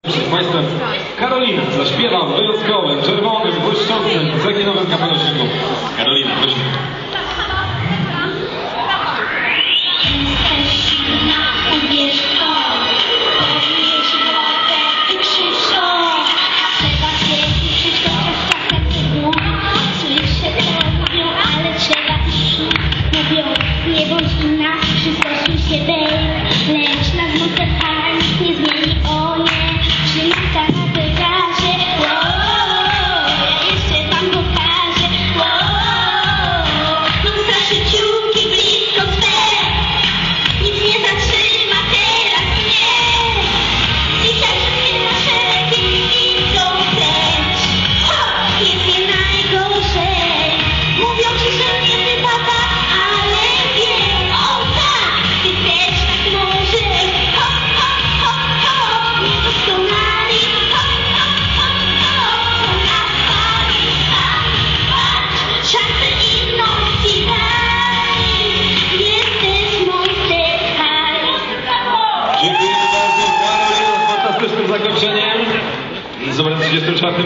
Przed Państwem Karolina zaśpiewa w wyjątkowym, czerwonym, błyszczącym, cekinowym kapeluszyku. Karolina, prosimy. Nie bądź inna, przystosuj się lecz na zmocę nic nie zmieni, o nie, przymata na wyrazie, ja jeszcze wam pokażę, mam straszne ciuki blisko swe, nic nie zatrzyma teraz mnie, dzisiaj żyję na szeregi i chcą wstecz, jest nie najgorzej, mówią ci, że nie wypada, ale wiem, o tak, ty też tak możesz, niedoskonali, są na fali, patrz, szansę inną ci daj, jesteś monsterkaj. Dziękuję bardzo, Karolina, z fantastycznym zakończeniem. Zobaczymy 34.